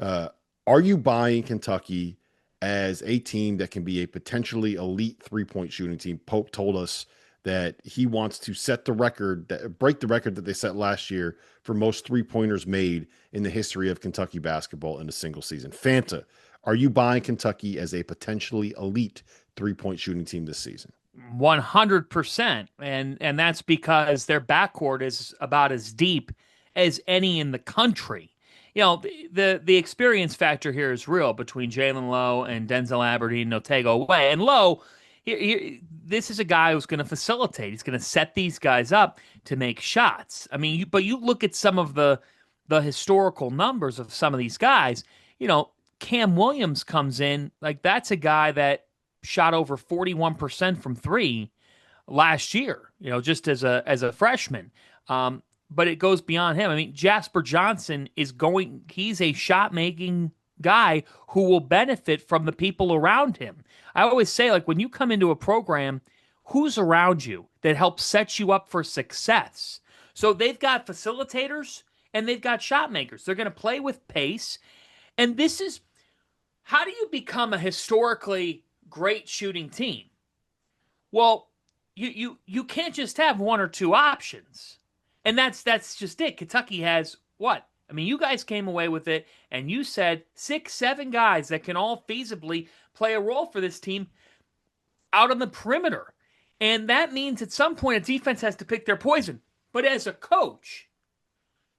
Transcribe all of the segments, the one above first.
Are you buying Kentucky as a team that can be a potentially elite 3-point shooting team? Pope told us that he wants to set the record, break the record that they set last year for most 3-pointers made in the history of Kentucky basketball in a single season. Fanta, are you buying Kentucky as a potentially elite 3-point shooting team this season? 100%. And that's because their backcourt is about as deep as any in the country. You know, the experience factor here is real between Jalen Lowe and Denzel Aberdeen and Otego Way. And Lowe, this is a guy who's going to facilitate. He's going to set these guys up to make shots. I mean, but you look at some of the historical numbers of some of these guys. You know, Cam Williams comes in, like that's a guy that shot over 41% from three last year, you know, just as a freshman. But it goes beyond him. I mean, Jasper Johnson he's a shot making guy who will benefit from the people around him. I always say, like, when you come into a program, who's around you that helps set you up for success? So they've got facilitators and they've got shot makers. They're going to play with pace. And this is, how do you become a historically great shooting team? Well, you can't just have one or two options. And that's just it. Kentucky has what? I mean, you guys came away with it and you said 6, 7 guys that can all feasibly play a role for this team out on the perimeter. And that means at some point a defense has to pick their poison. But as a coach,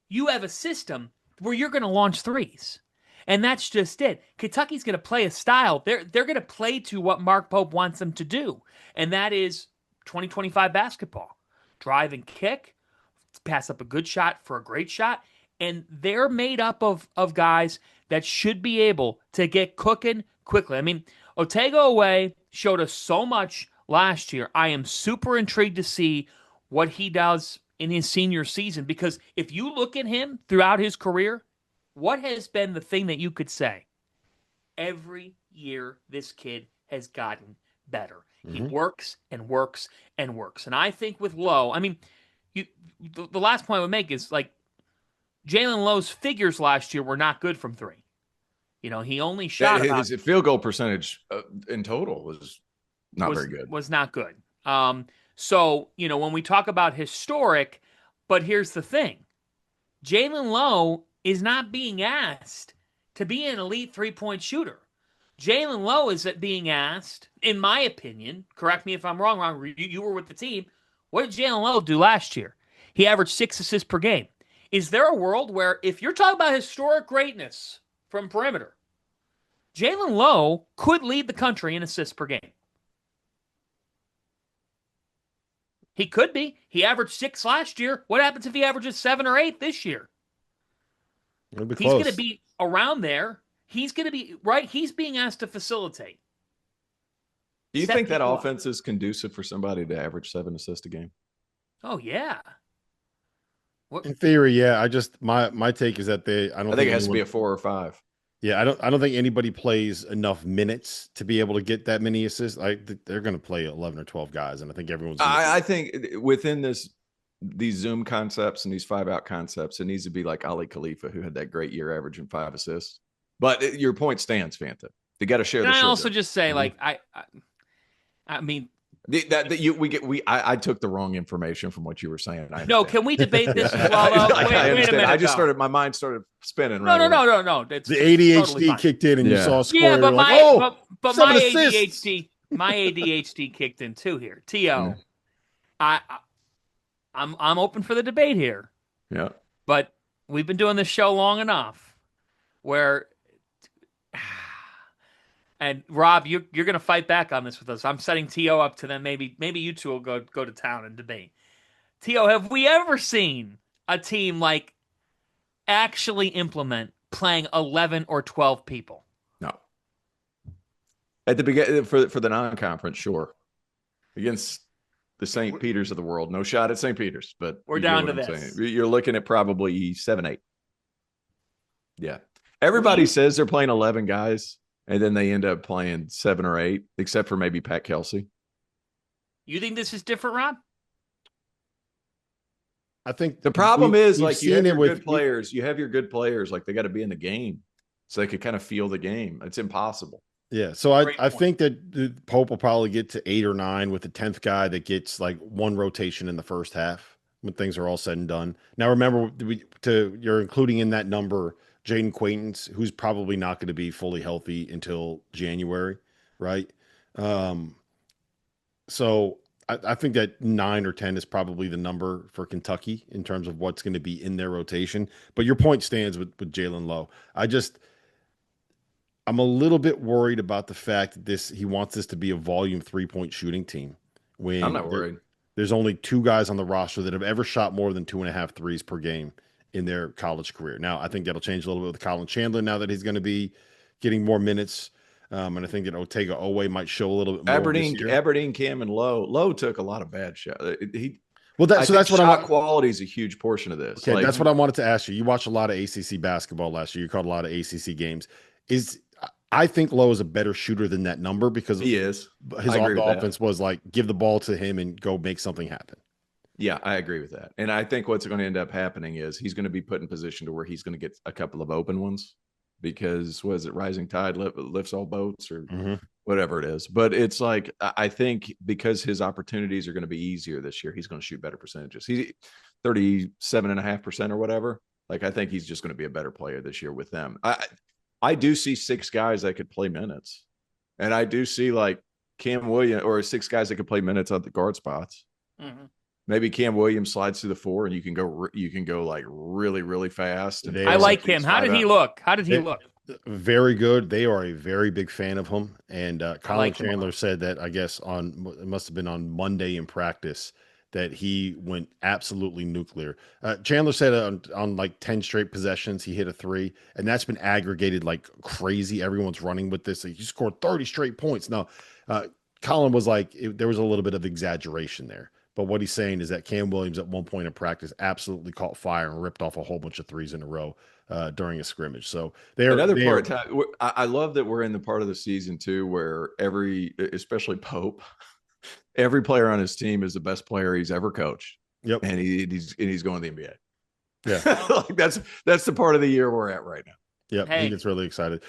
you have a system where you're going to launch threes. And that's just it. Kentucky's going to play a style. They're going to play to what Mark Pope wants them to do. And that is 2025 basketball. Drive and kick, pass up a good shot for a great shot. And they're made up of guys that should be able to get cooking quickly. I mean, Otego Away showed us so much last year. I am super intrigued to see what he does in his senior season, because if you look at him throughout his career, what has been the thing that you could say? Every year this kid has gotten better. Mm-hmm. He works and works and works. And I think with Lowe, I mean, the last point I would make is, like, Jalen Lowe's figures last year were not good from three. You know, he only shot his field goal percentage in total was very good. Was not good. So, you know, when we talk about historic, but here's the thing. Jalen Lowe is not being asked to be an elite 3-point shooter. Jalen Lowe is being asked, in my opinion, correct me if I'm wrong, you were with the team, what did Jalen Lowe do last year? He averaged 6 assists per game. Is there a world where, if you're talking about historic greatness from perimeter, Jalen Lowe could lead the country in assists per game? He could be. He averaged 6 last year. What happens if he averages 7 or 8 this year? He's going to be around there. He's going to be, right? He's being asked to facilitate. Do you think that offense is conducive for somebody to average 7 assists a game? Oh, yeah. In theory, yeah. My take is that I think it has to be a 4 or 5. Yeah, I don't think anybody plays enough minutes to be able to get that many assists. They're going to play 11 or 12 guys, and I think everyone's. I think within these Zoom concepts and these 5-out concepts, it needs to be like Ali Khalifa, who had that great year averaging 5 assists. But your point stands, Fanta. They got to share. Can I also just say, like, I mean. I took the wrong information from what you were saying. No, can we debate this as well? Wait a minute. My mind started spinning. No. It's the ADHD totally kicked in, and you saw a score. Yeah, but my assists. my ADHD kicked in too here. T.O. Yeah. I'm open for the debate here. Yeah, but we've been doing this show long enough where. And Rob, you're going to fight back on this with us. I'm setting T.O. up to them. Maybe you two will go to town and debate. T.O., have we ever seen a team like actually implement playing 11 or 12 people? No. At the beginning for the non-conference, sure. Against the St. Peter's of the world, no shot at St. Peter's, but we're down to this. You're looking at probably 7-8. Yeah. Everybody says they're playing 11 guys. And then they end up playing 7 or 8, except for maybe Pat Kelsey. You think this is different, Rob? I think the problem is, like, you have your good players. You have your good players. Like, they got to be in the game. so they could kind of feel the game. It's impossible. Yeah, so I think that Pope will probably get to 8 or 9 with the 10th guy that gets like one rotation in the first half when things are all said and done. Now, remember, you're including in that number Jaden Quaintance, who's probably not going to be fully healthy until January, right? So I think that 9 or 10 is probably the number for Kentucky in terms of what's going to be in their rotation. But your point stands with Jalen Lowe. I'm a little bit worried about the fact that he wants this to be a volume 3-point shooting team. When I'm not worried. There's only 2 guys on the roster that have ever shot more than 2.5 threes per game in their college career. Now, I think that'll change a little bit with Colin Chandler now that he's going to be getting more minutes. And I think that Otega Owe might show a little bit more. Aberdeen, Cam, and Lowe. Lowe took a lot of bad shots. That's what shot quality is a huge portion of this. Okay, that's what I wanted to ask you. You watched a lot of ACC basketball last year. You caught a lot of ACC games. I think Lowe is a better shooter than that number because he is. His offense was like give the ball to him and go make something happen. Yeah, I agree with that. And I think what's going to end up happening is he's going to be put in position to where he's going to get a couple of open ones because rising tide lifts all boats or whatever it is. But it's like I think because his opportunities are going to be easier this year, he's going to shoot better percentages. He's 37.5% or whatever. Like I think he's just going to be a better player this year with them. I do see 6 guys that could play minutes. And I do see like Cam Williams or 6 guys that could play minutes at the guard spots. Mm-hmm. Maybe Cam Williams slides to the 4 and you can go like really, really fast. And I like him. How did he look? Very good. They are a very big fan of him. And Colin Chandler said that, I guess it must have been on Monday in practice, that he went absolutely nuclear. Chandler said on like 10 straight possessions, he hit a 3, and that's been aggregated like crazy. Everyone's running with this. Like, he scored 30 straight points. Now, Colin was like, there was a little bit of exaggeration there. But what he's saying is that Cam Williams at one point in practice absolutely caught fire and ripped off a whole bunch of 3s in a row during a scrimmage. So I love that we're in the part of the season too, where especially Pope, every player on his team is the best player he's ever coached. Yep. And he's going to the NBA. Yeah. Like that's the part of the year we're at right now. Yep. He gets really excited.